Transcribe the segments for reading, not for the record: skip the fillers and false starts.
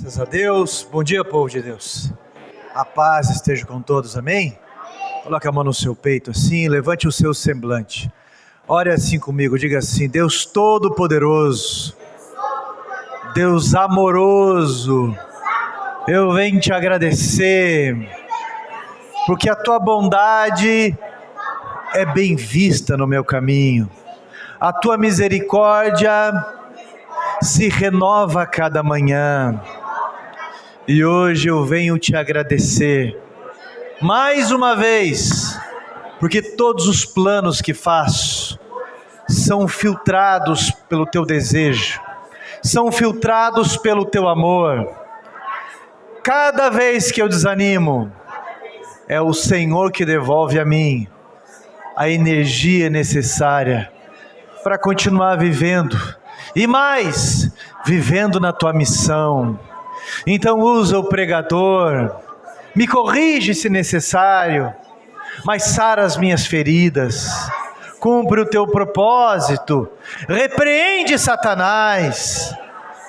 Graças a Deus. Bom dia, povo de Deus. A paz esteja com todos, amém? Coloque a mão no seu peito assim, levante o seu semblante. Ore assim comigo, diga assim: Deus Todo-Poderoso, Deus amoroso, eu venho te agradecer, porque a tua bondade é bem vista no meu caminho. A tua misericórdia se renova a cada manhã. E hoje eu venho te agradecer mais uma vez, porque todos os planos que faço são filtrados pelo teu desejo, são filtrados pelo teu amor. Cada vez que eu desanimo, é o Senhor que devolve a mim a energia necessária para continuar vivendo, e mais, vivendo na tua missão. Então usa o pregador, me corrige se necessário, mas sara as minhas feridas, cumpre o teu propósito, repreende Satanás,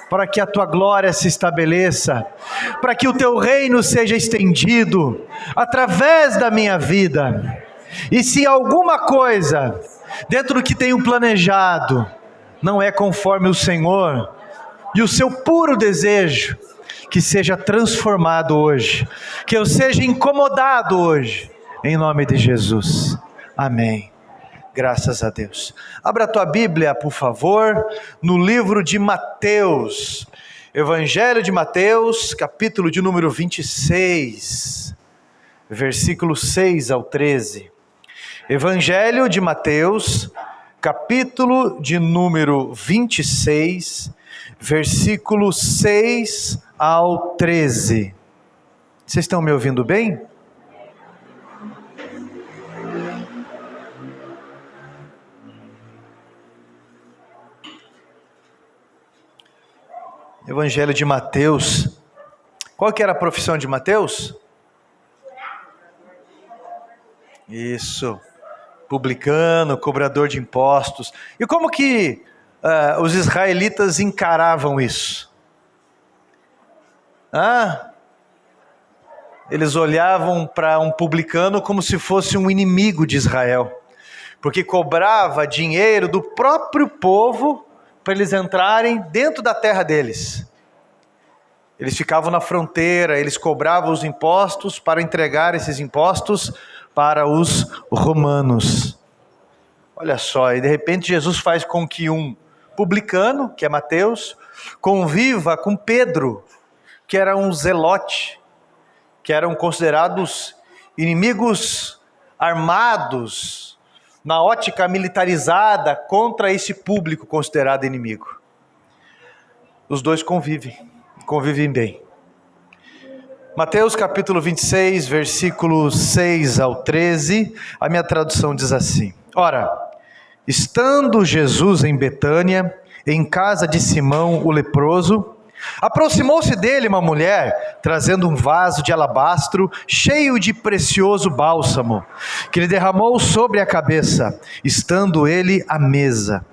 para que a tua glória se estabeleça, para que o teu reino seja estendido através da minha vida. E se alguma coisa dentro do que tenho planejado não é conforme o Senhor e o seu puro desejo, que seja transformado hoje, que eu seja incomodado hoje, em nome de Jesus, amém. Graças a Deus. Abra a tua Bíblia, por favor, no livro de Mateus, Evangelho de Mateus, capítulo de número 26, versículo 6 ao 13. Evangelho de Mateus, capítulo de número 26, versículo 6 ao 13. Vocês estão me ouvindo bem? Evangelho de Mateus. Qual que era a profissão de Mateus? Isso, publicano, cobrador de impostos. E como que os israelitas encaravam isso? Eles olhavam para um publicano como se fosse um inimigo de Israel, porque cobrava dinheiro do próprio povo para eles entrarem dentro da terra deles. Eles ficavam na fronteira, eles cobravam os impostos para entregar esses impostos para os romanos. Olha só, e de repente Jesus faz com que um publicano, que é Mateus, conviva com Pedro, que era um zelote, que eram considerados inimigos armados, na ótica militarizada contra esse público considerado inimigo. Os dois convivem bem. Mateus capítulo 26, versículo 6 ao 13, a minha tradução diz assim: Ora, estando Jesus em Betânia, em casa de Simão o leproso, aproximou-se dele uma mulher, trazendo um vaso de alabastro, cheio de precioso bálsamo, que lhe derramou sobre a cabeça, estando ele à mesa.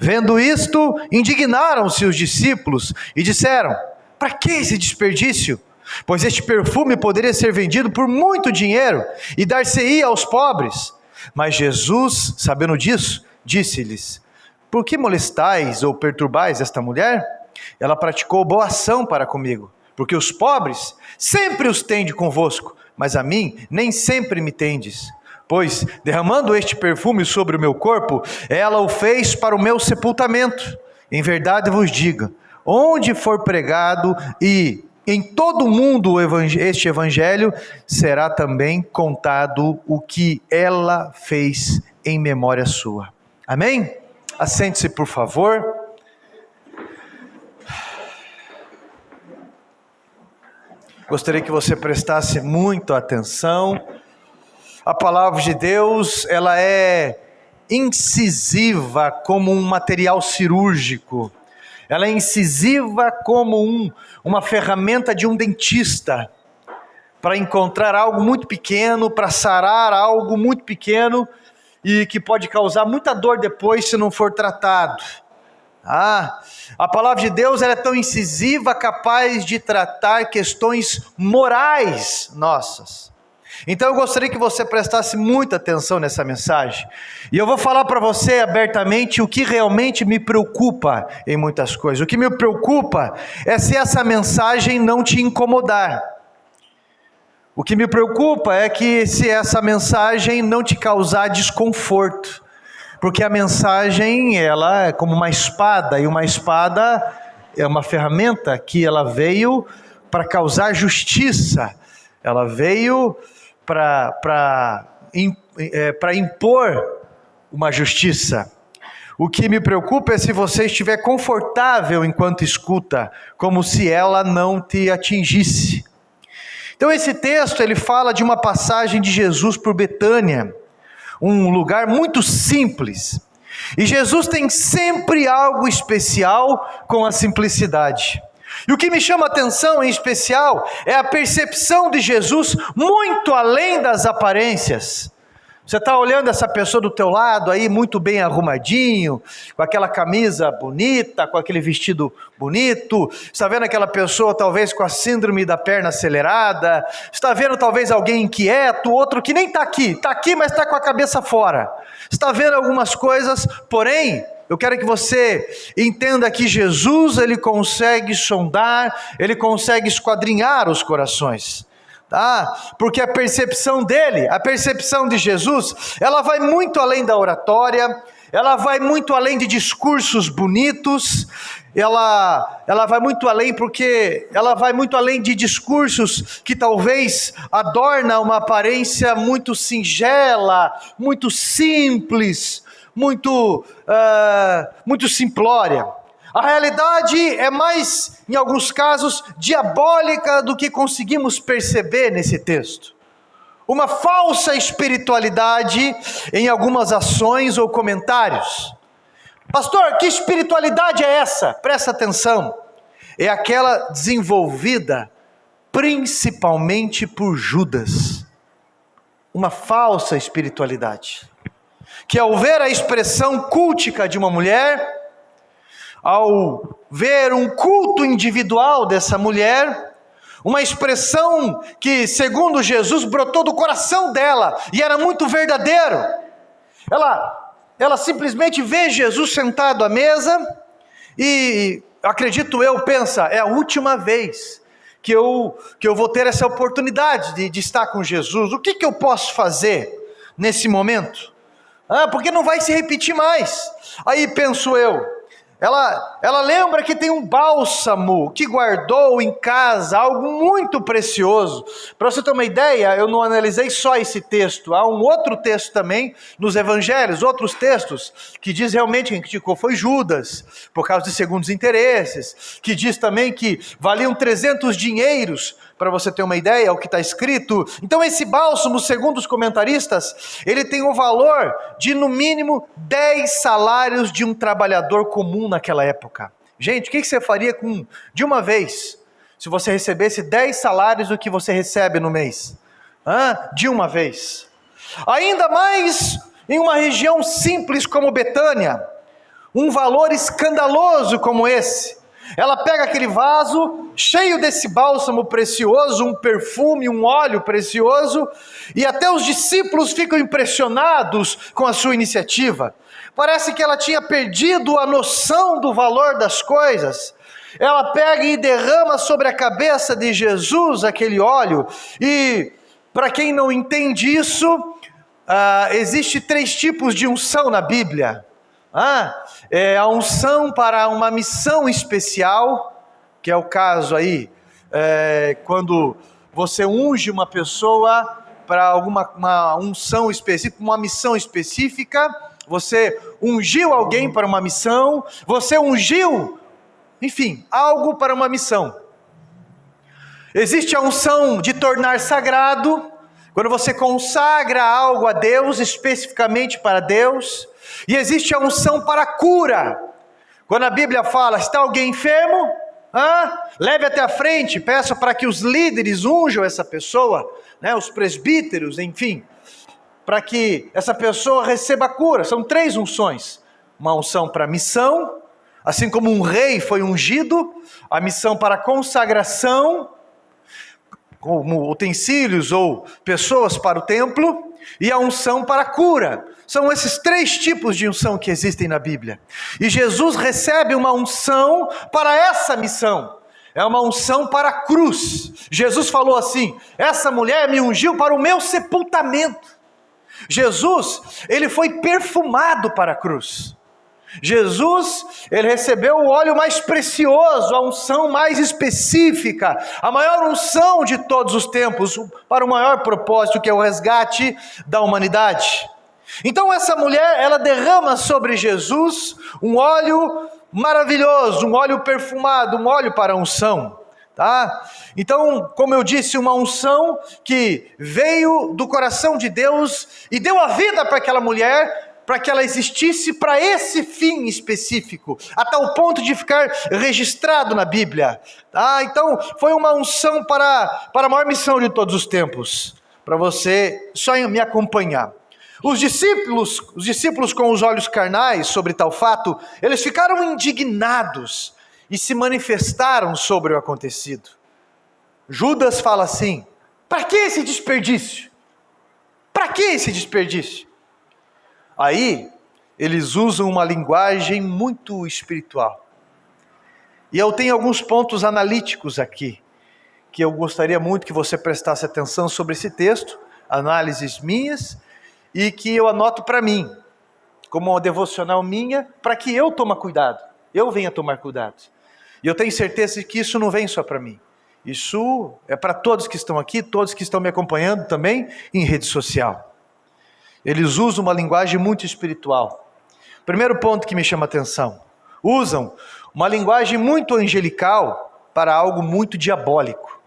Vendo isto, indignaram-se os discípulos, e disseram: para que esse desperdício? Pois este perfume poderia ser vendido por muito dinheiro, e dar-se-ia aos pobres. Mas Jesus, sabendo disso, disse-lhes: por que molestais ou perturbais esta mulher? Ela praticou boa ação para comigo, porque os pobres sempre os tende convosco, mas a mim nem sempre me tendes. Pois, derramando este perfume sobre o meu corpo, ela o fez para o meu sepultamento. Em verdade vos digo, onde for pregado e em todo o mundo este evangelho, será também contado o que ela fez em memória sua. Amém? Assente-se, por favor. Gostaria que você prestasse muita atenção. A palavra de Deus, ela é incisiva como um material cirúrgico. Ela é incisiva como uma ferramenta de um dentista, para encontrar algo muito pequeno, para sarar algo muito pequeno, e que pode causar muita dor depois se não for tratado. A palavra de Deus ela é tão incisiva, capaz de tratar questões morais nossas. Então eu gostaria que você prestasse muita atenção nessa mensagem. E eu vou falar para você abertamente o que realmente me preocupa em muitas coisas. O que me preocupa é se essa mensagem não te incomodar. O que me preocupa é que se essa mensagem não te causar desconforto. Porque a mensagem, ela é como uma espada, e uma espada é uma ferramenta que ela veio para causar justiça, ela veio para impor uma justiça. O que me preocupa é se você estiver confortável enquanto escuta, como se ela não te atingisse. Então esse texto, ele fala de uma passagem de Jesus por Betânia, um lugar muito simples, e Jesus tem sempre algo especial com a simplicidade. E o que me chama a atenção em especial é a percepção de Jesus muito além das aparências. Você está olhando essa pessoa do teu lado aí, muito bem arrumadinho, com aquela camisa bonita, com aquele vestido bonito, está vendo aquela pessoa talvez com a síndrome da perna acelerada, está vendo talvez alguém inquieto, outro que nem está aqui, mas está com a cabeça fora, está vendo algumas coisas, porém, eu quero que você entenda que Jesus, ele consegue sondar, ele consegue esquadrinhar os corações. Porque a percepção dele, a percepção de Jesus, ela vai muito além da oratória, ela vai muito além de discursos bonitos, ela vai muito além porque ela vai muito além de discursos que talvez adornam uma aparência muito singela, muito simples, muito simplória. A realidade é mais, em alguns casos, diabólica do que conseguimos perceber nesse texto. Uma falsa espiritualidade em algumas ações ou comentários. Pastor, que espiritualidade é essa? Presta atenção. É aquela desenvolvida principalmente por Judas. Uma falsa espiritualidade. Que ao ver a expressão cultica de uma mulher, ao ver um culto individual dessa mulher, uma expressão que, segundo Jesus, brotou do coração dela e era muito verdadeiro. Ela simplesmente vê Jesus sentado à mesa e, acredito eu, pensa, é a última vez que eu vou ter essa oportunidade de estar com Jesus. O que eu posso fazer nesse momento? Porque não vai se repetir mais. Aí penso eu, ela lembra que tem um bálsamo que guardou em casa, algo muito precioso. Para você ter uma ideia, eu não analisei só esse texto, há um outro texto também nos evangelhos, outros textos, que diz realmente que quem criticou foi Judas, por causa de segundos interesses, que diz também que valiam 300 dinheiros, para você ter uma ideia, é o que está escrito. Então esse bálsamo, segundo os comentaristas, ele tem o valor de no mínimo 10 salários de um trabalhador comum naquela época. Gente, o que você faria de uma vez, se você recebesse 10 salários do que você recebe no mês? De uma vez. Ainda mais em uma região simples como Betânia, um valor escandaloso como esse. Ela pega aquele vaso cheio desse bálsamo precioso, um perfume, um óleo precioso, e até os discípulos ficam impressionados com a sua iniciativa. Parece que ela tinha perdido a noção do valor das coisas. Ela pega e derrama sobre a cabeça de Jesus aquele óleo, e para quem não entende isso, existe 3 tipos de unção na Bíblia. A unção para uma missão especial, que é o caso aí, quando você unge uma pessoa para uma unção específica, uma missão específica, você ungiu alguém para uma missão, você ungiu, enfim, algo para uma missão. Existe a unção de tornar sagrado, quando você consagra algo a Deus, especificamente para Deus. E existe a unção para a cura, quando a Bíblia fala, está alguém enfermo? Leve até a frente, peça para que os líderes unjam essa pessoa, os presbíteros, enfim, para que essa pessoa receba a cura. São 3 unções, uma unção para missão, Assim como um rei foi ungido, a missão para consagração, como utensílios ou pessoas para o templo, e a unção para a cura. São esses 3 tipos de unção que existem na Bíblia. E Jesus recebe uma unção para essa missão. É uma unção para a cruz. Jesus falou assim: essa mulher me ungiu para o meu sepultamento. Jesus, ele foi perfumado para a cruz. Jesus, ele recebeu o óleo mais precioso, a unção mais específica, a maior unção de todos os tempos, para o maior propósito, que é o resgate da humanidade. Então essa mulher, ela derrama sobre Jesus um óleo maravilhoso, um óleo perfumado, um óleo para a unção. Tá? Então, como eu disse, uma unção que veio do coração de Deus e deu a vida para aquela mulher, para que ela existisse para esse fim específico, a tal ponto de ficar registrado na Bíblia. Tá? Então, foi uma unção para a maior missão de todos os tempos, para você só me acompanhar. Os discípulos com os olhos carnais sobre tal fato, eles ficaram indignados e se manifestaram sobre o acontecido. Judas fala assim: para que esse desperdício? Para que esse desperdício? Aí, eles usam uma linguagem muito espiritual. E eu tenho alguns pontos analíticos aqui, que eu gostaria muito que você prestasse atenção sobre esse texto, análises minhas, e que eu anoto para mim, como uma devocional minha, para que eu tome cuidado, eu venha tomar cuidado. E eu tenho certeza que isso não vem só para mim. Isso é para todos que estão aqui, todos que estão me acompanhando também em rede social. Eles usam uma linguagem muito espiritual. Primeiro ponto que me chama a atenção: usam uma linguagem muito angelical para algo muito diabólico.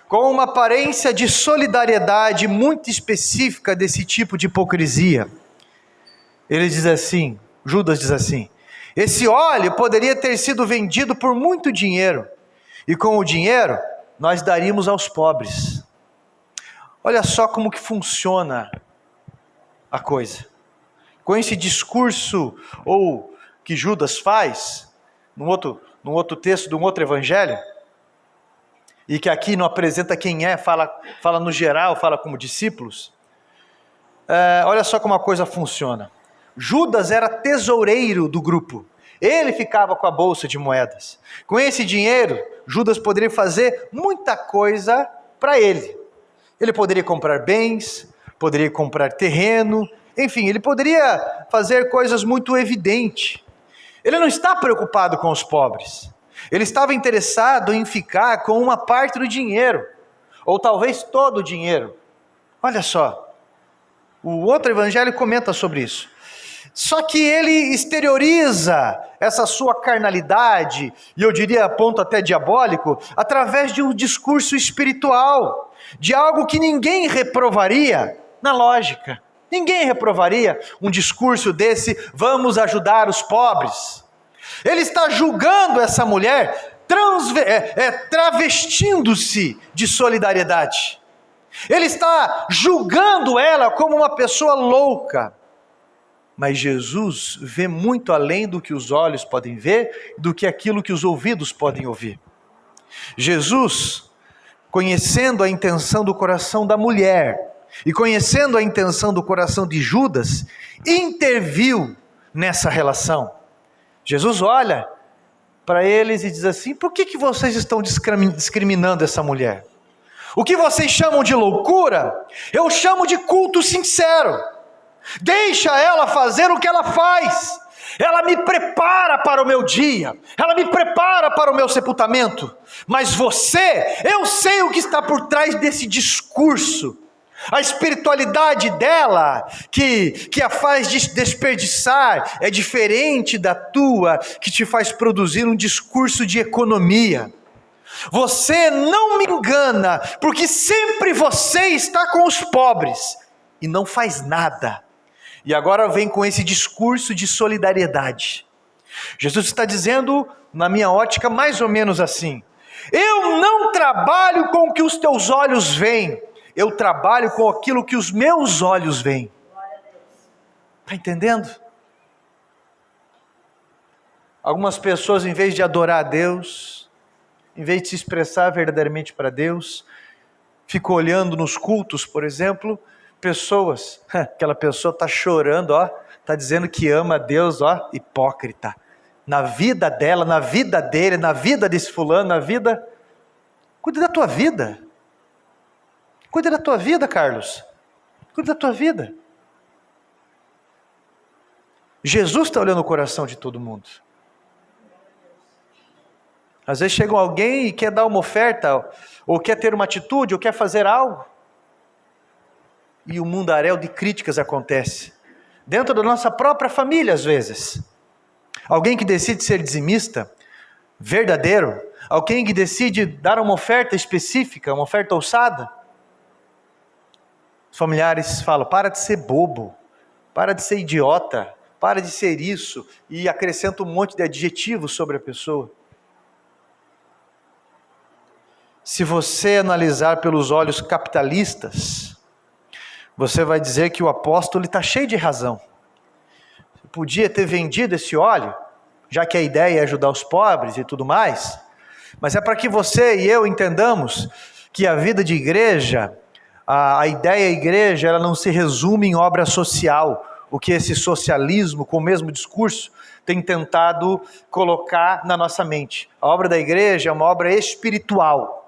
Com uma aparência de solidariedade muito específica desse tipo de hipocrisia. Ele diz assim, Judas diz assim: esse óleo poderia ter sido vendido por muito dinheiro, e com o dinheiro nós daríamos aos pobres. Olha só como que funciona a coisa. Com esse discurso, ou que Judas faz, num outro texto, de um outro evangelho, e que aqui não apresenta quem é, fala no geral, fala como discípulos. Olha só como a coisa funciona. Judas era tesoureiro do grupo. Ele ficava com a bolsa de moedas. Com esse dinheiro, Judas poderia fazer muita coisa para ele. Ele poderia comprar bens, poderia comprar terreno, enfim, ele poderia fazer coisas muito evidentes. Ele não está preocupado com os pobres. Ele estava interessado em ficar com uma parte do dinheiro, ou talvez todo o dinheiro. Olha só, o outro evangelho comenta sobre isso. Só que ele exterioriza essa sua carnalidade, e eu diria a ponto até diabólico, através de um discurso espiritual, de algo que ninguém reprovaria na lógica. Ninguém reprovaria um discurso desse: vamos ajudar os pobres. Ele está julgando essa mulher, travestindo-se de solidariedade. Ele está julgando ela como uma pessoa louca. Mas Jesus vê muito além do que os olhos podem ver, do que aquilo que os ouvidos podem ouvir. Jesus, conhecendo a intenção do coração da mulher, e conhecendo a intenção do coração de Judas, interviu nessa relação. Jesus olha para eles e diz assim: por que vocês estão discriminando essa mulher? O que vocês chamam de loucura, eu chamo de culto sincero. Deixa ela fazer o que ela faz. Ela me prepara para o meu dia, ela me prepara para o meu sepultamento. Mas você, eu sei o que está por trás desse discurso. A espiritualidade dela, que a faz desperdiçar, é diferente da tua, que te faz produzir um discurso de economia. Você não me engana, porque sempre você está com os pobres e não faz nada. E agora vem com esse discurso de solidariedade. Jesus está dizendo, na minha ótica, mais ou menos assim: eu não trabalho com o que os teus olhos veem, eu trabalho com aquilo que os meus olhos veem. Está entendendo? Algumas pessoas, em vez de adorar a Deus, em vez de se expressar verdadeiramente para Deus, ficam olhando nos cultos, por exemplo, pessoas, aquela pessoa está chorando, está dizendo que ama a Deus, hipócrita. Na vida dela, na vida dele, na vida desse fulano, na vida... Cuida da tua vida. Cuida da tua vida, Carlos. Cuida da tua vida. Jesus está olhando o coração de todo mundo. Às vezes chega alguém e quer dar uma oferta, ou quer ter uma atitude, ou quer fazer algo, e um mundaréu de críticas acontece. Dentro da nossa própria família, às vezes. Alguém que decide ser dizimista, verdadeiro, alguém que decide dar uma oferta específica, uma oferta ousada, os familiares falam, para de ser bobo, para de ser idiota, para de ser isso, e acrescenta um monte de adjetivos sobre a pessoa. Se você analisar pelos olhos capitalistas, você vai dizer que o apóstolo está cheio de razão. Podia ter vendido esse óleo, já que a ideia é ajudar os pobres e tudo mais, mas é para que você e eu entendamos que a vida de igreja, a ideia da igreja, ela não se resume em obra social, o que esse socialismo com o mesmo discurso tem tentado colocar na nossa mente. A obra da igreja é uma obra espiritual.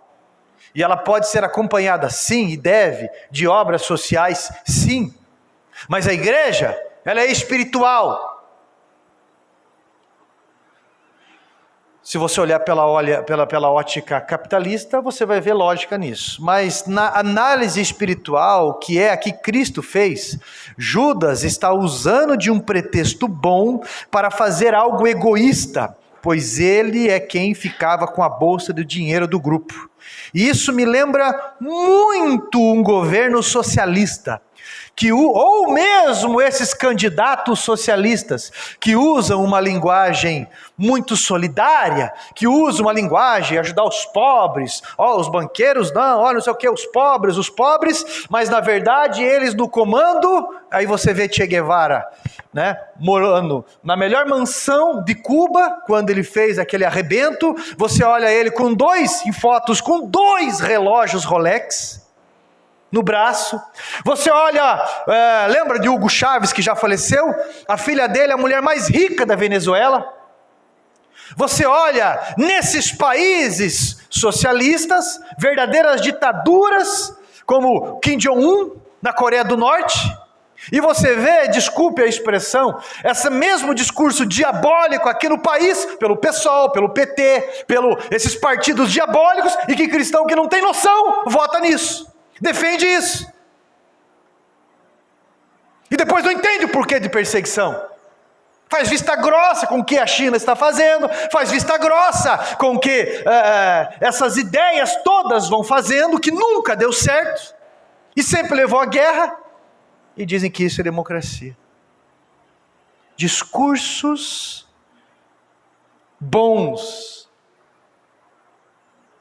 E ela pode ser acompanhada, sim, e deve, de obras sociais, sim. Mas a igreja, ela é espiritual. Se você olhar pela ótica capitalista, você vai ver lógica nisso. Mas na análise espiritual, que é a que Cristo fez, Judas está usando de um pretexto bom para fazer algo egoísta, pois ele é quem ficava com a bolsa do dinheiro do grupo. E isso me lembra muito um governo socialista, ou mesmo esses candidatos socialistas, que usam uma linguagem muito solidária, que usam uma linguagem ajudar os pobres, os banqueiros não sei o que, os pobres, mas na verdade eles no comando. Aí você vê Che Guevara, morando na melhor mansão de Cuba, quando ele fez aquele arrebento. Você olha ele em fotos com dois relógios Rolex no braço. Você olha, lembra de Hugo Chávez, que já faleceu? A filha dele é a mulher mais rica da Venezuela. Você olha nesses países socialistas, verdadeiras ditaduras, como Kim Jong-un na Coreia do Norte, e você vê, desculpe a expressão, esse mesmo discurso diabólico aqui no país, pelo PSOL, pelo PT, esses partidos diabólicos, e que cristão que não tem noção vota nisso. Defende isso. E depois não entende o porquê de perseguição. Faz vista grossa com o que a China está fazendo, faz vista grossa com o que essas ideias todas vão fazendo, que nunca deu certo, e sempre levou à guerra, e dizem que isso é democracia. Discursos bons,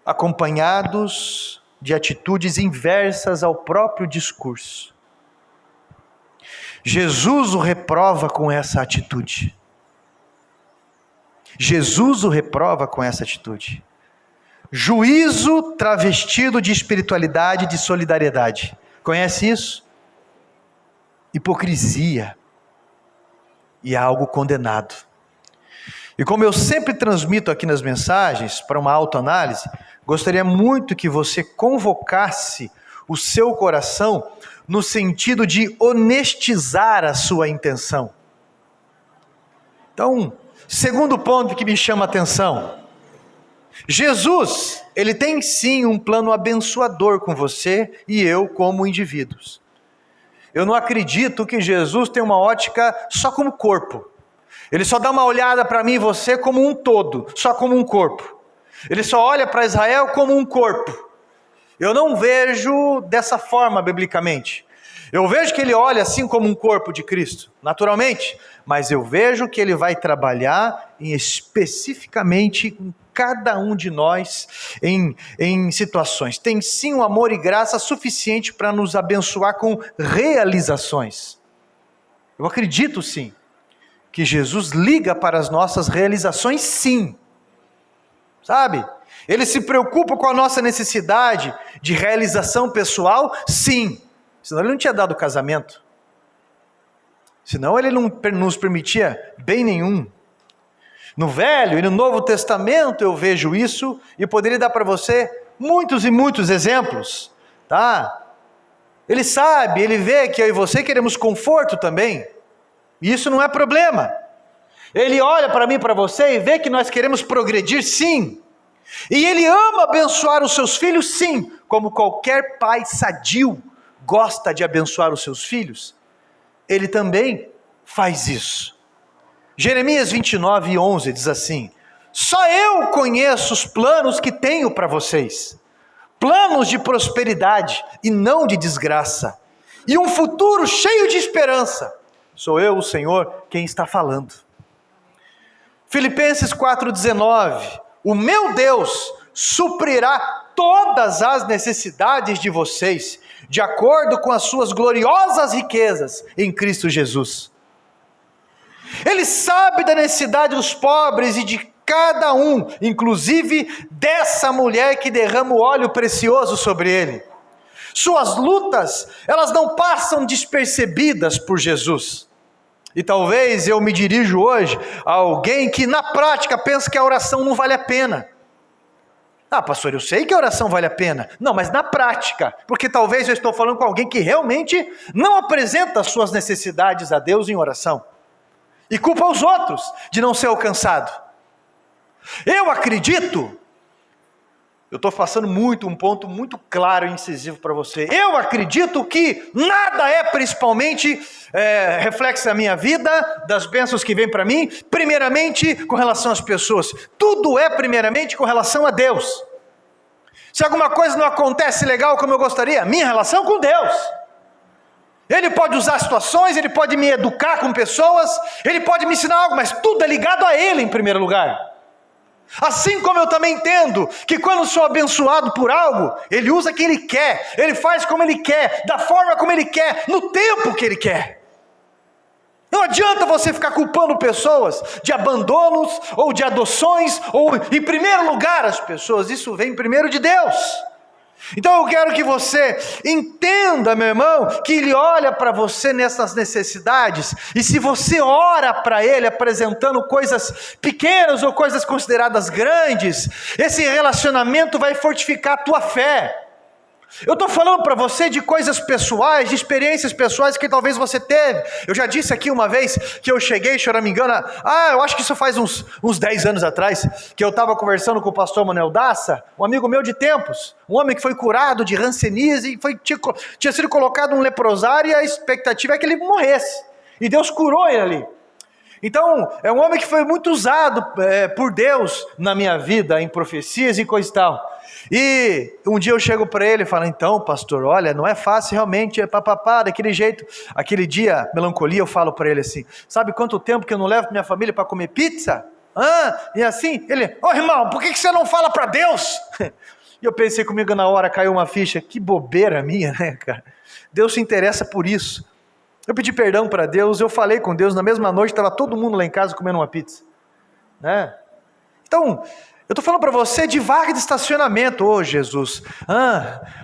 acompanhados de atitudes inversas ao próprio discurso. Jesus o reprova com essa atitude. Jesus o reprova com essa atitude. Juízo travestido de espiritualidade e de solidariedade. Conhece isso? Hipocrisia. E é algo condenado. E como eu sempre transmito aqui nas mensagens, para uma autoanálise, gostaria muito que você convocasse o seu coração no sentido de honestizar a sua intenção. Então, segundo ponto que me chama a atenção, Jesus, ele tem sim um plano abençoador com você e eu como indivíduos. Eu não acredito que Jesus tem uma ótica só como corpo. Ele só dá uma olhada para mim e você como um todo, só como um corpo. Ele só olha para Israel como um corpo. Eu não vejo dessa forma biblicamente. Eu vejo que ele olha assim como um corpo de Cristo, naturalmente, mas eu vejo que ele vai trabalhar especificamente com cada um de nós em situações. Tem sim um amor e graça suficiente para nos abençoar com realizações. Eu acredito sim que Jesus liga para as nossas realizações, sim. Sabe? Ele se preocupa com a nossa necessidade de realização pessoal, sim. Senão ele não tinha dado casamento. Senão ele não nos permitia bem nenhum. No Velho e no Novo Testamento eu vejo isso e poderia dar para você muitos e muitos exemplos, tá? Ele sabe, ele vê que eu e você queremos conforto também. E isso não é problema. Ele olha para mim e para você e vê que nós queremos progredir, sim. E ele ama abençoar os seus filhos, sim. Como qualquer pai sadio gosta de abençoar os seus filhos, ele também faz isso. Jeremias 29:11 diz assim: só eu conheço os planos que tenho para vocês, planos de prosperidade e não de desgraça, e um futuro cheio de esperança. Sou eu, o Senhor, quem está falando. Filipenses 4:19: o meu Deus suprirá todas as necessidades de vocês, de acordo com as suas gloriosas riquezas em Cristo Jesus. Ele sabe da necessidade dos pobres e de cada um, inclusive dessa mulher que derrama o óleo precioso sobre ele. Suas lutas, elas não passam despercebidas por Jesus. E talvez eu me dirijo hoje a alguém que na prática pensa que a oração não vale a pena. Ah, pastor, eu sei que a oração vale a pena. Não, mas na prática, porque talvez eu estou falando com alguém que realmente não apresenta as suas necessidades a Deus em oração. E culpa os outros de não ser alcançado. Eu acredito, eu estou passando um ponto muito claro e incisivo para você. Eu acredito que nada é principalmente reflexo da minha vida, das bênçãos que vêm para mim, primeiramente com relação às pessoas. Tudo é primeiramente com relação a Deus. Se alguma coisa não acontece legal como eu gostaria, minha relação com Deus. Ele pode usar situações, ele pode me educar com pessoas, ele pode me ensinar algo, mas tudo é ligado a ele em primeiro lugar. Assim como eu também entendo que quando sou abençoado por algo, ele usa quem ele quer, ele faz como ele quer, da forma como ele quer, no tempo que ele quer. Não adianta você ficar culpando pessoas de abandonos ou de adoções, ou em primeiro lugar as pessoas, isso vem primeiro de Deus. Então eu quero que você entenda, meu irmão, que Ele olha para você nessas necessidades, e se você ora para Ele apresentando coisas pequenas ou coisas consideradas grandes, esse relacionamento vai fortificar a tua fé. Eu estou falando para você de coisas pessoais, de experiências pessoais que talvez você teve. Eu já disse aqui uma vez que eu cheguei, se eu não me engano, eu acho que isso faz uns 10 anos atrás, que eu estava conversando com o pastor Manuel Daça, um amigo meu de tempos, um homem que foi curado de hanseníase, tinha sido colocado num leprosário e a expectativa é que ele morresse. E Deus curou ele ali. Então, é um homem que foi muito usado por Deus na minha vida, em profecias e coisa e tal. E um dia eu chego para ele e falo: então, pastor, olha, não é fácil realmente, daquele jeito. Aquele dia, melancolia, eu falo para ele assim: sabe quanto tempo que eu não levo minha família para comer pizza? E assim, ele: irmão, por que você não fala para Deus? E eu pensei comigo na hora, caiu uma ficha, que bobeira minha, né, cara? Deus se interessa por isso. Eu pedi perdão para Deus, eu falei com Deus, na mesma noite estava todo mundo lá em casa comendo uma pizza, né? Então, eu estou falando para você de vaga de estacionamento. Jesus,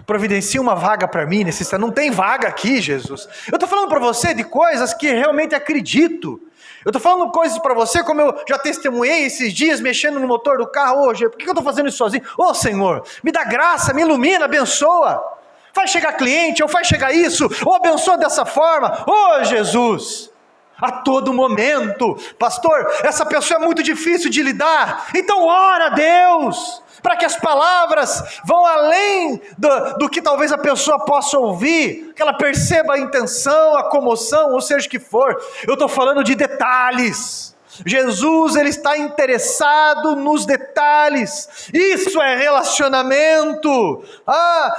providencia uma vaga para mim, não tem vaga aqui, Jesus. Eu estou falando para você de coisas que realmente acredito. Eu estou falando coisas para você, como eu já testemunhei esses dias, mexendo no motor do carro hoje. Por que eu estou fazendo isso sozinho? Senhor, me dá graça, me ilumina, abençoa. Faz chegar cliente, ou faz chegar isso, ou abençoa dessa forma. Jesus, a todo momento. Pastor, essa pessoa é muito difícil de lidar. Então ora a Deus, para que as palavras vão além do que talvez a pessoa possa ouvir, que ela perceba a intenção, a comoção, ou seja o que for. Eu estou falando de detalhes. Jesus, Ele está interessado nos detalhes. Isso é relacionamento.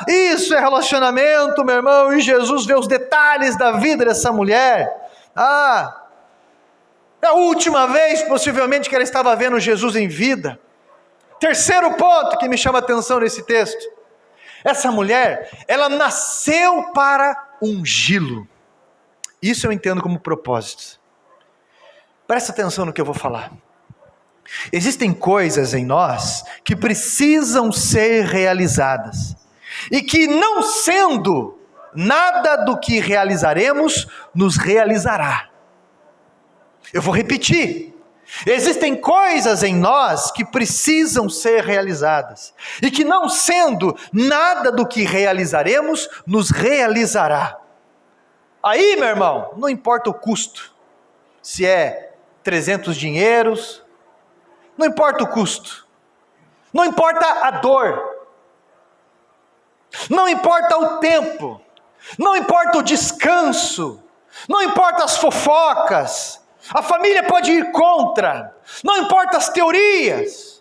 Isso é relacionamento, meu irmão. E Jesus vê os detalhes da vida dessa mulher. É a última vez, possivelmente, que ela estava vendo Jesus em vida. Terceiro ponto que me chama a atenção nesse texto: essa mulher, ela nasceu para ungí-lo. Isso eu entendo como propósito. Presta atenção no que eu vou falar. Existem coisas em nós que precisam ser realizadas, e que não sendo, nada do que realizaremos nos realizará. Eu vou repetir. Existem coisas em nós que precisam ser realizadas, e que não sendo, nada do que realizaremos nos realizará. Aí, meu irmão, não importa o custo, se é 300 dinheiros, não importa o custo, não importa a dor, não importa o tempo, não importa o descanso, não importa as fofocas, a família pode ir contra, não importa as teorias.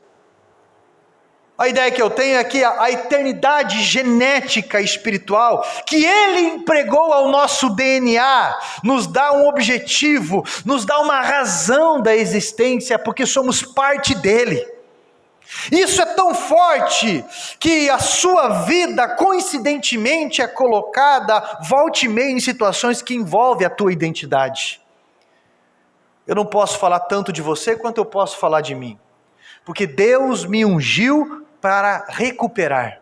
A ideia que eu tenho é que a eternidade genética e espiritual que Ele empregou ao nosso DNA nos dá um objetivo, nos dá uma razão da existência, porque somos parte dEle. Isso é tão forte que a sua vida coincidentemente é colocada volta e meia em situações que envolvem a tua identidade. Eu não posso falar tanto de você quanto eu posso falar de mim, porque Deus me ungiu para recuperar,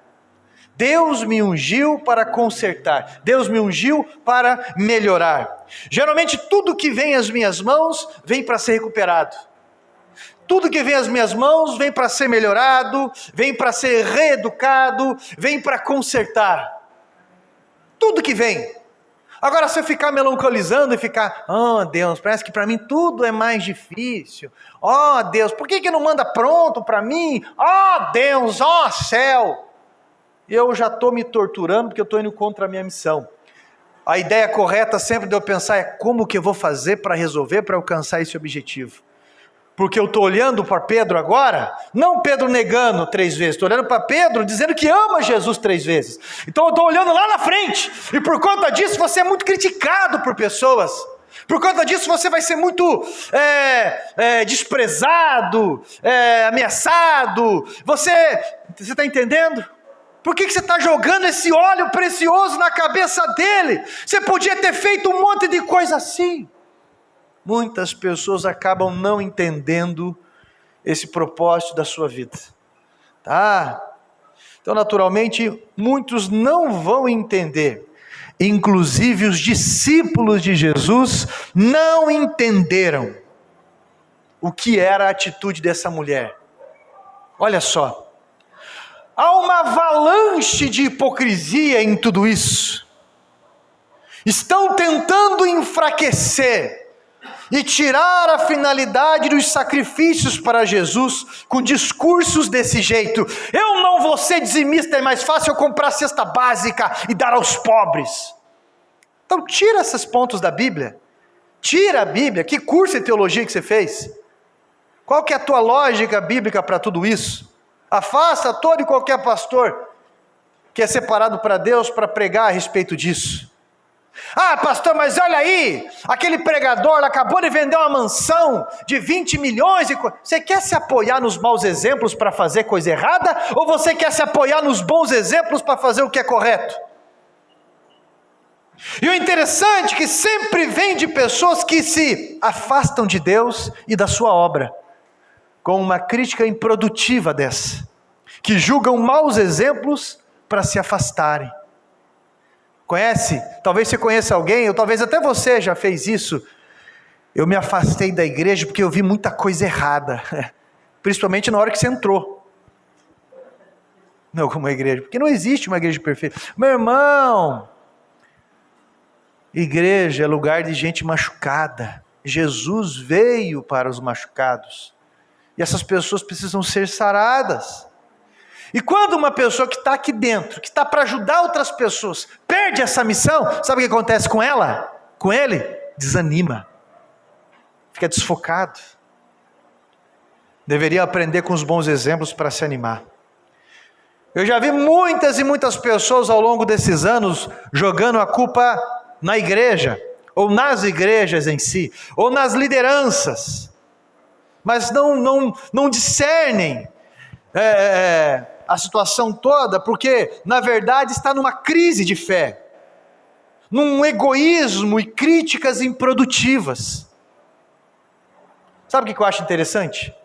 Deus me ungiu para consertar, Deus me ungiu para melhorar. Geralmente tudo que vem às minhas mãos vem para ser recuperado, tudo que vem às minhas mãos vem para ser melhorado, vem para ser reeducado, vem para consertar, tudo que vem. Agora, se eu ficar melancolizando e ficar, oh Deus, parece que para mim tudo é mais difícil, oh Deus, por que não manda pronto para mim, oh Deus, oh céu, eu já estou me torturando porque eu estou indo contra a minha missão. A ideia correta sempre de eu pensar é como que eu vou fazer para resolver, para alcançar esse objetivo. Porque eu estou olhando para Pedro agora, não Pedro negando 3 vezes, estou olhando para Pedro dizendo que ama Jesus 3 vezes. Então eu estou olhando lá na frente, e por conta disso você é muito criticado por pessoas, por conta disso você vai ser muito desprezado, ameaçado. Você está entendendo? Por que você está jogando esse óleo precioso na cabeça dele? Você podia ter feito um monte de coisa assim. Muitas pessoas acabam não entendendo esse propósito da sua vida, tá? Então, naturalmente, muitos não vão entender, inclusive os discípulos de Jesus não entenderam o que era a atitude dessa mulher. Olha só, há uma avalanche de hipocrisia em tudo isso. Estão tentando enfraquecer e tirar a finalidade dos sacrifícios para Jesus com discursos desse jeito. Eu não vou ser dizimista, é mais fácil eu comprar cesta básica e dar aos pobres. Então tira esses pontos da Bíblia, tira a Bíblia. Que curso de teologia que você fez? Qual que é a tua lógica bíblica para tudo isso? Afasta todo e qualquer pastor que é separado para Deus para pregar a respeito disso. Ah, pastor, mas olha aí, aquele pregador acabou de vender uma mansão de 20 milhões. Você quer se apoiar nos maus exemplos para fazer coisa errada? Ou você quer se apoiar nos bons exemplos para fazer o que é correto? E o interessante é que sempre vem de pessoas que se afastam de Deus e da sua obra, com uma crítica improdutiva dessa, que julgam maus exemplos para se afastarem. Conhece? Talvez você conheça alguém, ou talvez até você já fez isso. Eu me afastei da igreja porque eu vi muita coisa errada, principalmente na hora que você entrou em alguma igreja, porque não existe uma igreja perfeita. Meu irmão, igreja é lugar de gente machucada. Jesus veio para os machucados, e essas pessoas precisam ser saradas. E quando uma pessoa que está aqui dentro, que está para ajudar outras pessoas, perde essa missão, sabe o que acontece com ela? Com ele? Desanima, fica desfocado. Deveria aprender com os bons exemplos para se animar. Eu já vi muitas e muitas pessoas ao longo desses anos jogando a culpa na igreja, ou nas igrejas em si, ou nas lideranças, mas não discernem a situação toda, porque na verdade está numa crise de fé, num egoísmo e críticas improdutivas. Sabe o que eu acho interessante?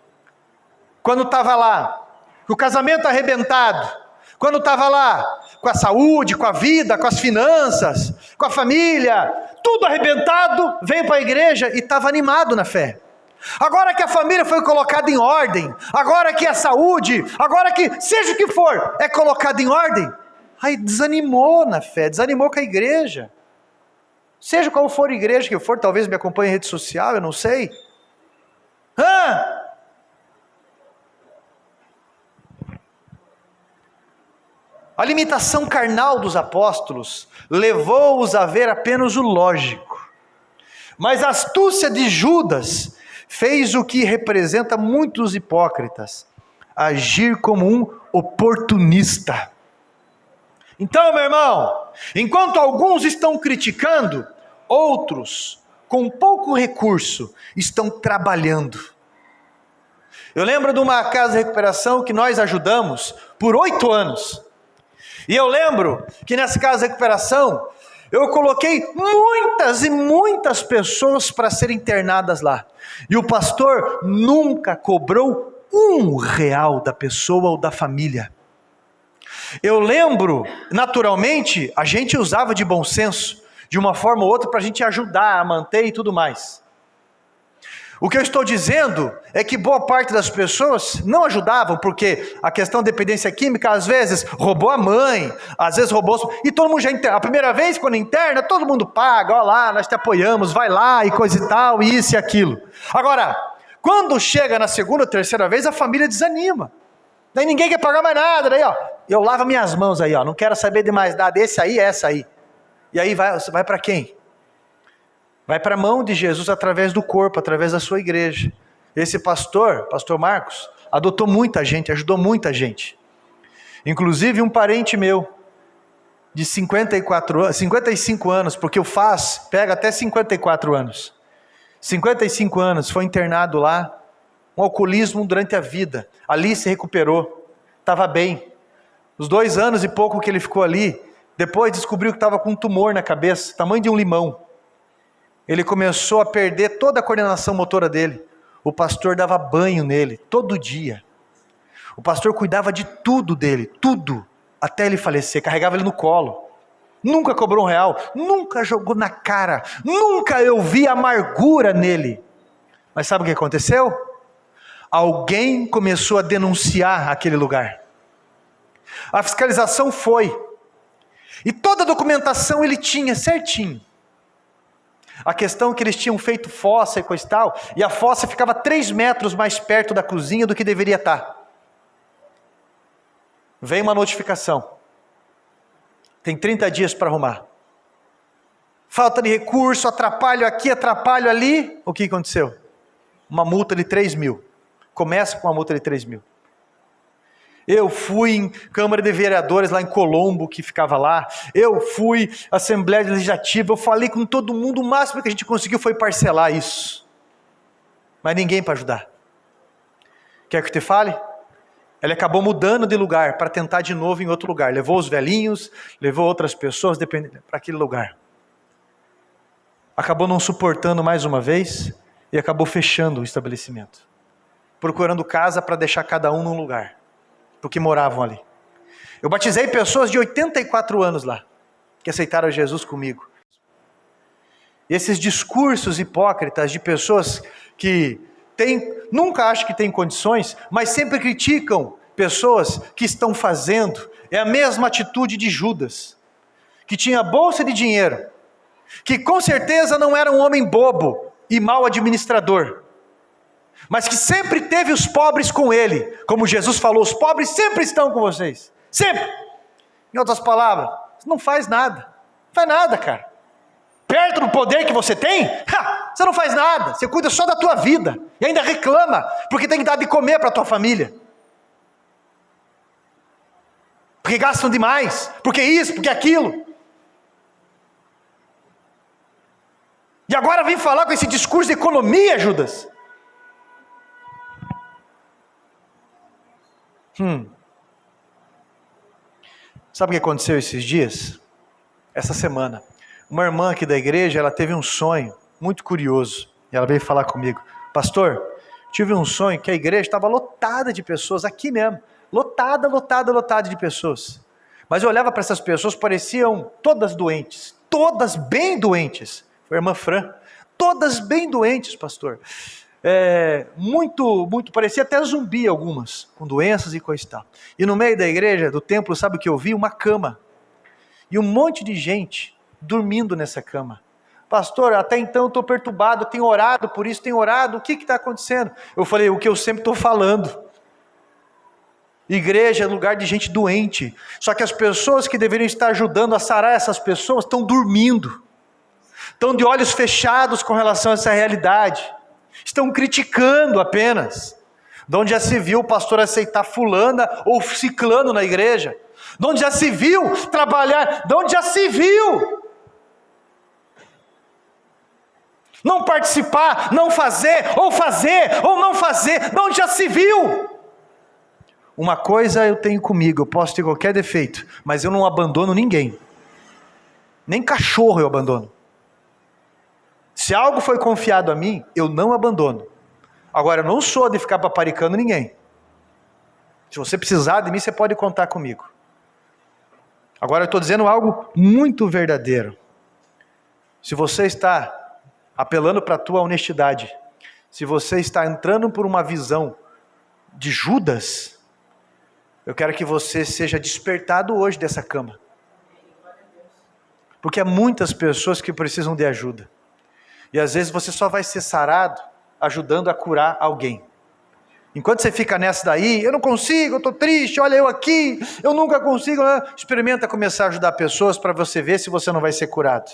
Quando estava lá, com o casamento arrebentado, quando estava lá, com a saúde, com a vida, com as finanças, com a família, tudo arrebentado, veio para a igreja e estava animado na fé. Agora que a família foi colocada em ordem, agora que a saúde, agora que seja o que for, é colocado em ordem, aí desanimou na fé, desanimou com a igreja. Seja qual for a igreja que for, talvez me acompanhe em rede social, eu não sei. A limitação carnal dos apóstolos levou-os a ver apenas o lógico. Mas a astúcia de Judas fez o que representa muitos hipócritas: agir como um oportunista. Então, meu irmão, enquanto alguns estão criticando, outros, com pouco recurso, estão trabalhando. Eu lembro de uma casa de recuperação que nós ajudamos por 8 anos. E eu lembro que nessa casa de recuperação, eu coloquei muitas e muitas pessoas para serem internadas lá. E o pastor nunca cobrou R$1 da pessoa ou da família. Eu lembro, naturalmente, a gente usava de bom senso, de uma forma ou outra, para a gente ajudar a manter e tudo mais. O que eu estou dizendo é que boa parte das pessoas não ajudavam, porque a questão da dependência química, às vezes, roubou a mãe, às vezes roubou... E todo mundo já interna. A primeira vez, quando interna, todo mundo paga, ó lá, nós te apoiamos, vai lá, e coisa e tal, e isso e aquilo. Agora, quando chega na segunda ou terceira vez, a família desanima. Daí ninguém quer pagar mais nada, daí ó, eu lavo minhas mãos aí, ó, não quero saber de mais nada, esse aí, essa aí. E aí vai para quem? Vai para a mão de Jesus através do corpo, através da sua igreja. Esse pastor Marcos, adotou muita gente, ajudou muita gente. Inclusive um parente meu, de 55 anos, porque o FAS pega até 54 anos. 55 anos, foi internado lá, um alcoolismo durante a vida. Ali se recuperou, estava bem. Os 2 anos e pouco que ele ficou ali, depois descobriu que estava com um tumor na cabeça, tamanho de um limão. Ele começou a perder toda a coordenação motora dele. O pastor dava banho nele, todo dia. O pastor cuidava de tudo dele, tudo, até ele falecer, carregava ele no colo. Nunca cobrou R$1, nunca jogou na cara, nunca eu vi amargura nele. Mas sabe o que aconteceu? Alguém começou a denunciar aquele lugar. A fiscalização foi. E toda a documentação ele tinha certinho. A questão é que eles tinham feito fossa e coisa e tal, e a fossa ficava 3 metros mais perto da cozinha do que deveria estar. Veio uma notificação. Tem 30 dias para arrumar. Falta de recurso, atrapalho aqui, atrapalho ali. O que aconteceu? Uma multa de 3 mil. Começa com uma multa de 3 mil. Eu fui em Câmara de Vereadores lá em Colombo, que ficava lá. Eu fui Assembleia Legislativa. Eu falei com todo mundo. O máximo que a gente conseguiu foi parcelar isso. Mas ninguém para ajudar. Quer que eu te fale? Ele acabou mudando de lugar para tentar de novo em outro lugar. Levou os velhinhos, levou outras pessoas para aquele lugar. Acabou não suportando mais uma vez e acabou fechando o estabelecimento. Procurando casa para deixar cada um num lugar. Porque moravam ali. Eu batizei pessoas de 84 anos lá, que aceitaram Jesus comigo. E esses discursos hipócritas de pessoas que nunca acham que têm condições, mas sempre criticam pessoas que estão fazendo, é a mesma atitude de Judas, que tinha bolsa de dinheiro, que com certeza não era um homem bobo e mau administrador, mas que sempre teve os pobres com ele, como Jesus falou, os pobres sempre estão com vocês, sempre. Em outras palavras, você não faz nada, não faz nada, cara. Perto do poder que você tem, você não faz nada, você cuida só da tua vida, e ainda reclama, porque tem que dar de comer para a tua família. Porque gastam demais, porque isso, porque aquilo. E agora vem falar com esse discurso de economia, Judas. Sabe o que aconteceu esses dias? Essa semana. Uma irmã aqui da igreja, ela teve um sonho muito curioso. E ela veio falar comigo. Pastor, Tive um sonho que a igreja estava lotada de pessoas, aqui mesmo, lotada de pessoas. Mas eu olhava para essas pessoas, pareciam todas doentes, todas bem doentes. Foi a irmã Fran, todas bem doentes, pastor. Muito, parecia até zumbi algumas, com doenças e coisa e tal. E no meio da igreja, do templo, sabe o que eu vi? Uma cama. E um monte de gente dormindo nessa cama. Pastor, até então eu estou perturbado, tenho orado por isso, tenho orado, o que está acontecendo? Eu falei, o que eu sempre estou falando. Igreja é lugar de gente doente. Só que as pessoas que deveriam estar ajudando a sarar essas pessoas estão dormindo. Estão de olhos fechados com relação a essa realidade. Estão criticando apenas. De onde já se viu o pastor aceitar fulana ou ciclano na igreja? De onde já se viu trabalhar? De onde já se viu não participar, não fazer ou não fazer? De onde já se viu? Uma coisa eu tenho comigo, eu posso ter qualquer defeito, mas eu não abandono ninguém. Nem cachorro eu abandono. Se algo foi confiado a mim, eu não abandono. Agora, eu não sou de ficar paparicando ninguém. Se você precisar de mim, você pode contar comigo. Agora, eu estou dizendo algo muito verdadeiro. Se você está apelando para a tua honestidade, se você está entrando por uma visão de Judas, eu quero que você seja despertado hoje dessa cama. Porque há muitas pessoas que precisam de ajuda. E às vezes você só vai ser sarado ajudando a curar alguém. Enquanto você fica nessa daí, eu não consigo, eu estou triste, olha eu aqui, eu nunca consigo. Experimenta começar a ajudar pessoas para você ver se você não vai ser curado.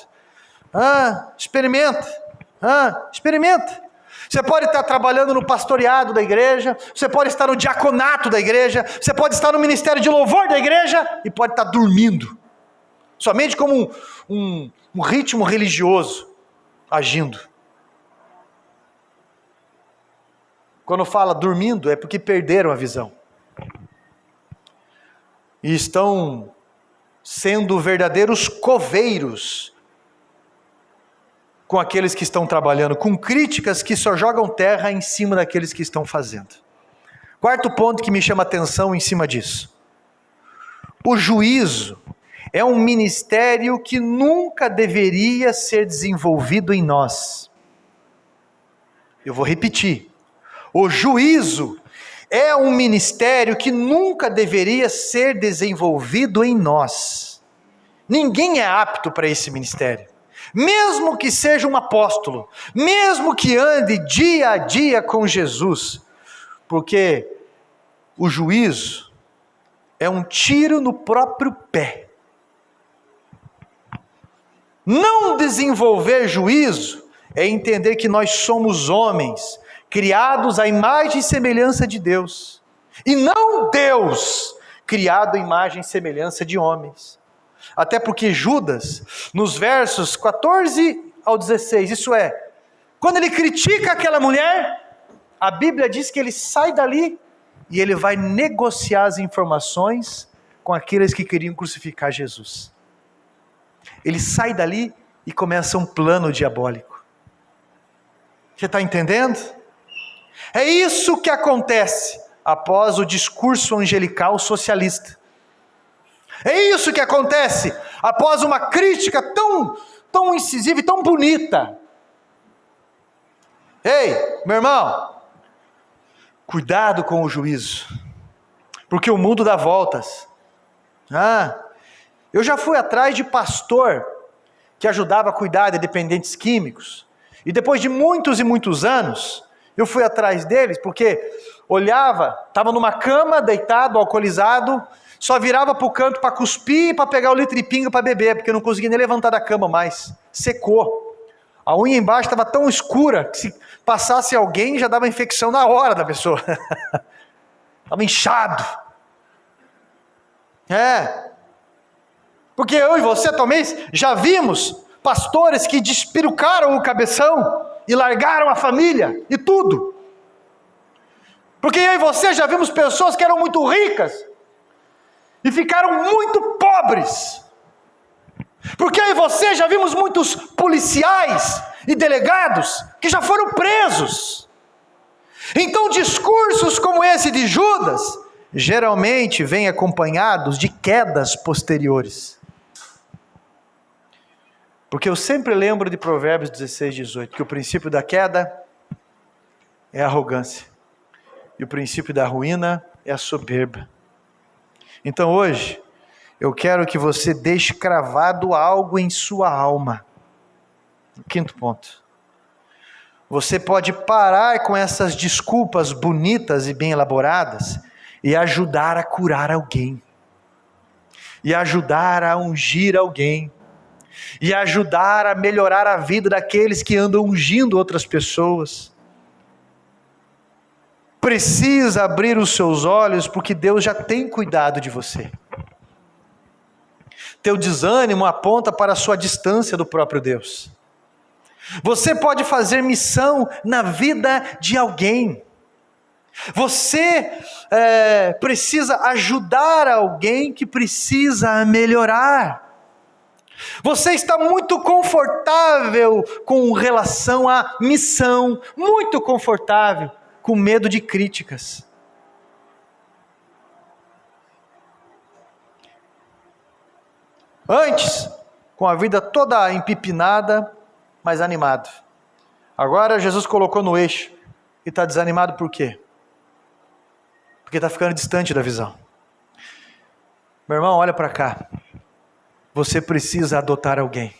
Experimenta. Você pode estar trabalhando no pastoreado da igreja, você pode estar no diaconato da igreja, você pode estar no ministério de louvor da igreja e pode estar dormindo. Somente como um ritmo religioso agindo. Quando fala dormindo, é porque perderam a visão. E estão sendo verdadeiros coveiros com aqueles que estão trabalhando, com críticas que só jogam terra em cima daqueles que estão fazendo. Quarto ponto que me chama a atenção em cima disso. O juízo é um ministério que nunca deveria ser desenvolvido em nós. Eu vou repetir. O juízo é um ministério que nunca deveria ser desenvolvido em nós. Ninguém é apto para esse ministério. Mesmo que seja um apóstolo, mesmo que ande dia a dia com Jesus, porque o juízo é um tiro no próprio pé. Não desenvolver juízo é entender que nós somos homens, criados à imagem e semelhança de Deus, e não Deus, criado à imagem e semelhança de homens. Até porque Judas, nos versos 14 ao 16, isso é, quando ele critica aquela mulher, a Bíblia diz que ele sai dali e ele vai negociar as informações com aqueles que queriam crucificar Jesus. Ele sai dali e começa um plano diabólico. Você está entendendo? É isso que acontece após o discurso angelical socialista. É isso que acontece após uma crítica tão incisiva e tão bonita. Ei, meu irmão, cuidado com o juízo, porque o mundo dá voltas. Eu já fui atrás de pastor que ajudava a cuidar de dependentes químicos, e depois de muitos e muitos anos, eu fui atrás deles, porque olhava, estava numa cama, deitado, alcoolizado, só virava para o canto para cuspir e para pegar o litro de pinga para beber, porque eu não conseguia nem levantar da cama mais, secou. A unha embaixo estava tão escura, que se passasse alguém já dava infecção na hora da pessoa. Estava inchado. Porque eu e você também já vimos pastores que despirucaram o cabeção e largaram a família e tudo. Porque eu e você já vimos pessoas que eram muito ricas e ficaram muito pobres. Porque eu e você já vimos muitos policiais e delegados que já foram presos. Então discursos como esse de Judas geralmente vêm acompanhados de quedas posteriores. Porque eu sempre lembro de Provérbios 16, 18, que o princípio da queda é a arrogância, e o princípio da ruína é a soberba. Então hoje, eu quero que você deixe cravado algo em sua alma. Quinto ponto. Você pode parar com essas desculpas bonitas e bem elaboradas e ajudar a curar alguém, e ajudar a ungir alguém, e ajudar a melhorar a vida daqueles que andam ungindo outras pessoas. Precisa abrir os seus olhos, porque Deus já tem cuidado de você. Teu desânimo aponta para a sua distância do próprio Deus. Você pode fazer missão na vida de alguém. Você precisa ajudar alguém que precisa melhorar. Você está muito confortável com relação à missão, muito confortável, com medo de críticas. Antes, com a vida toda empipinada, mas animado. Agora Jesus colocou no eixo e está desanimado por quê? Porque está ficando distante da visão. Meu irmão, olha para cá. Você precisa adotar alguém.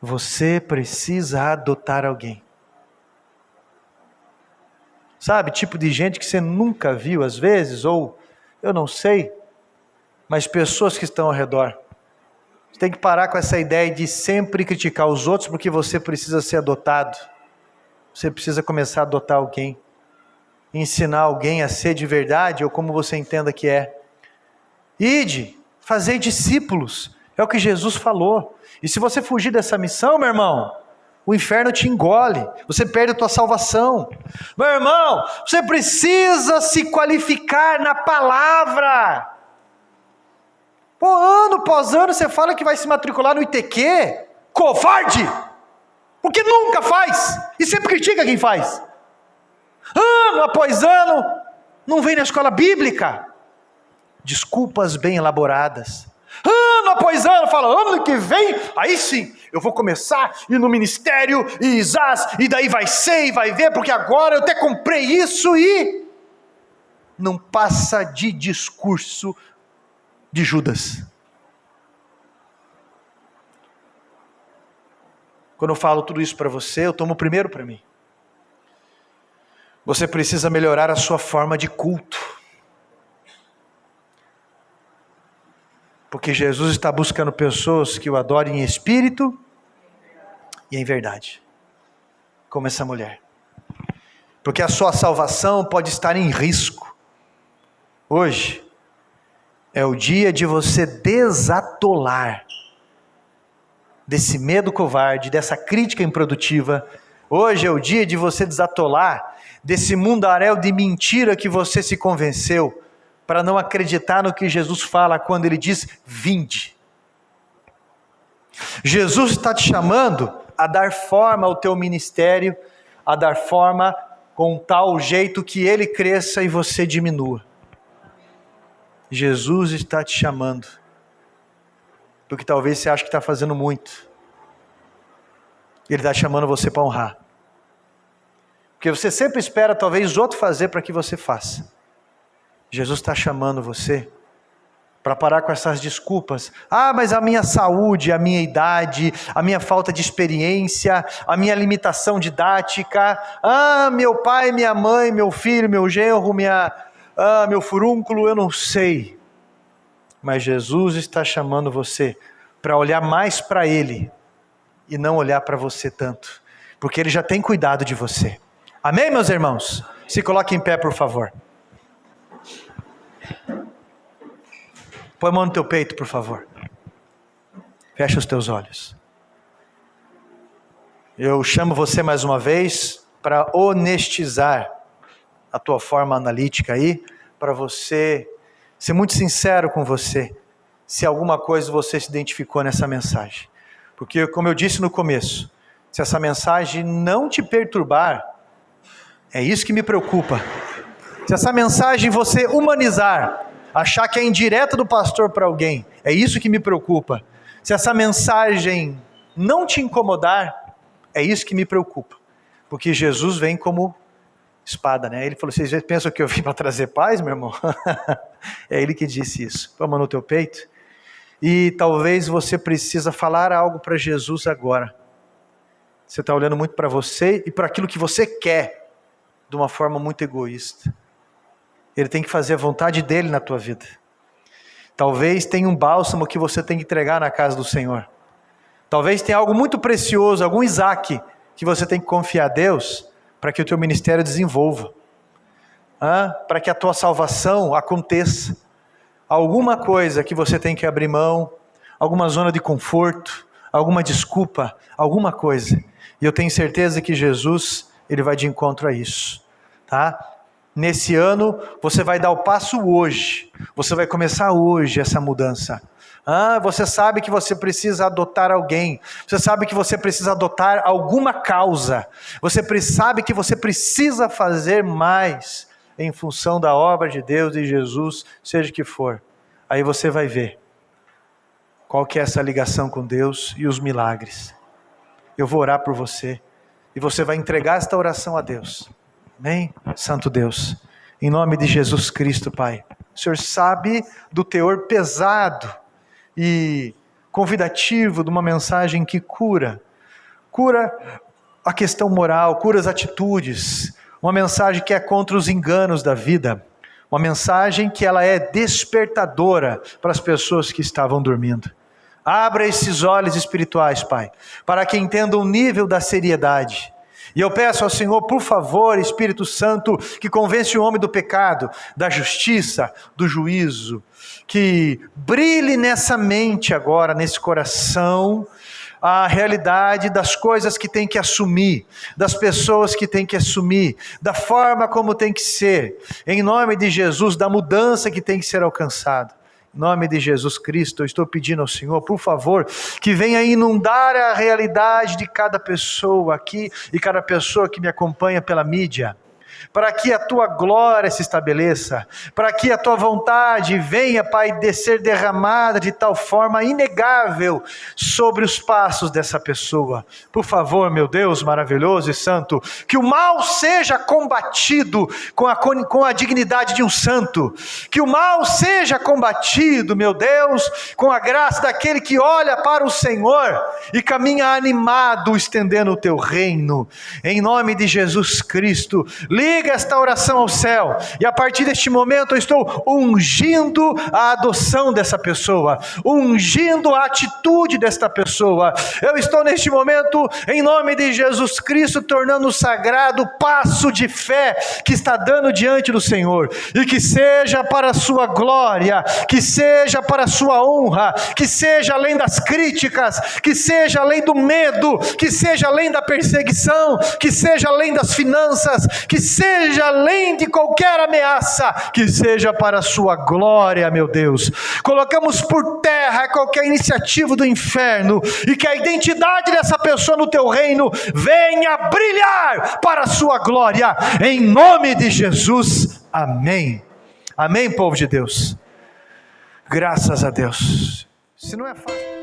Você precisa adotar alguém. Sabe, tipo de gente que você nunca viu às vezes, ou eu não sei, mas pessoas que estão ao redor. Você tem que parar com essa ideia de sempre criticar os outros porque você precisa ser adotado. Você precisa começar a adotar alguém. Ensinar alguém a ser de verdade, ou como você entenda que é. Ide, fazei discípulos. É o que Jesus falou. E se você fugir dessa missão, meu irmão, o inferno te engole. Você perde a tua salvação. Meu irmão, você precisa se qualificar na palavra. Pô, ano após ano você fala que vai se matricular no ITQ? Covarde! Porque nunca faz! E sempre critica quem faz. Ano após ano, não vem na escola bíblica. Desculpas bem elaboradas. Ano após ano, fala, ano que vem, aí sim, eu vou começar a ir no ministério, e daí vai ser, e vai ver, porque agora eu até comprei isso, e não passa de discurso de Judas. Quando eu falo tudo isso para você, eu tomo primeiro para mim. Você precisa melhorar a sua forma de culto. Porque Jesus está buscando pessoas que o adorem em espírito e em verdade. Como essa mulher. Porque a sua salvação pode estar em risco. Hoje é o dia de você desatolar desse medo covarde, dessa crítica improdutiva. Hoje é o dia de você desatolar desse mundaréu de mentira que você se convenceu, para não acreditar no que Jesus fala quando ele diz, vinde. Jesus está te chamando a dar forma ao teu ministério, a dar forma com tal jeito que ele cresça e você diminua. Jesus está te chamando, porque talvez você ache que está fazendo muito. Ele está chamando você para honrar. Porque você sempre espera talvez outro fazer para que você faça. Jesus está chamando você para parar com essas desculpas. Ah, mas a minha saúde, a minha idade, a minha falta de experiência, a minha limitação didática. Ah, meu pai, minha mãe, meu filho, meu genro, meu furúnculo, eu não sei. Mas Jesus está chamando você para olhar mais para Ele e não olhar para você tanto. Porque Ele já tem cuidado de você. Amém, meus irmãos? Se coloque em pé, por favor. Põe a mão no teu peito, por favor. Fecha os teus olhos. Eu chamo você mais uma vez para honestizar a tua forma analítica aí, para você ser muito sincero com você, se alguma coisa você se identificou nessa mensagem. Porque, como eu disse no começo, se essa mensagem não te perturbar, É isso que me preocupa. Se essa mensagem você humanizar, achar que é indireta do pastor para alguém, é isso que me preocupa. Se essa mensagem não te incomodar, é isso que me preocupa. Porque Jesus vem como espada, né? Ele falou, vocês pensam que eu vim para trazer paz, meu irmão? É ele que disse isso. Toma no teu peito. E talvez você precisa falar algo para Jesus agora. Você está olhando muito para você e para aquilo que você quer, de uma forma muito egoísta. Ele tem que fazer a vontade dele na tua vida. Talvez tenha um bálsamo que você tem que entregar na casa do Senhor. Talvez tenha algo muito precioso, algum Isaac, que você tem que confiar a Deus, para que o teu ministério desenvolva. Para que a tua salvação aconteça. Alguma coisa que você tem que abrir mão, alguma zona de conforto, alguma desculpa, alguma coisa. E eu tenho certeza que Jesus, ele vai de encontro a isso, tá? Nesse ano, você vai dar o passo hoje, você vai começar hoje essa mudança. Você sabe que você precisa adotar alguém, você sabe que você precisa adotar alguma causa, você sabe que você precisa fazer mais em função da obra de Deus e Jesus, seja o que for. Aí você vai ver qual que é essa ligação com Deus e os milagres. Eu vou orar por você e você vai entregar esta oração a Deus. Amém? Santo Deus, em nome de Jesus Cristo, Pai, o Senhor sabe do teor pesado e convidativo de uma mensagem que cura a questão moral, cura as atitudes, uma mensagem que é contra os enganos da vida, uma mensagem que ela é despertadora para as pessoas que estavam dormindo. Abra esses olhos espirituais, Pai, para que entendam o nível da seriedade. E eu peço ao Senhor, por favor, Espírito Santo, que convence o homem do pecado, da justiça, do juízo, que brilhe nessa mente agora, nesse coração, a realidade das coisas que tem que assumir, das pessoas que tem que assumir, da forma como tem que ser, em nome de Jesus, da mudança que tem que ser alcançada. Em nome de Jesus Cristo, eu estou pedindo ao Senhor, por favor, que venha inundar a realidade de cada pessoa aqui e cada pessoa que me acompanha pela mídia, para que a tua glória se estabeleça, para que a tua vontade venha, Pai, ser derramada de tal forma inegável sobre os passos dessa pessoa. Por favor, meu Deus maravilhoso e santo, que o mal seja combatido com a dignidade de um santo, que o mal seja combatido, meu Deus, com a graça daquele que olha para o Senhor e caminha animado, estendendo o teu reino. Em nome de Jesus Cristo, liga esta oração ao céu, e a partir deste momento eu estou ungindo a adoção dessa pessoa, ungindo a atitude desta pessoa. Eu estou neste momento, em nome de Jesus Cristo, tornando sagrado o passo de fé que está dando diante do Senhor, e que seja para a sua glória, que seja para a sua honra, que seja além das críticas, que seja além do medo, que seja além da perseguição, que seja além das finanças, que seja além de qualquer ameaça, que seja para a sua glória, meu Deus. Colocamos por terra qualquer iniciativa do inferno, e que a identidade dessa pessoa no teu reino venha brilhar para a sua glória, em nome de Jesus, amém. Amém, povo de Deus. Graças a Deus. Se não é fácil...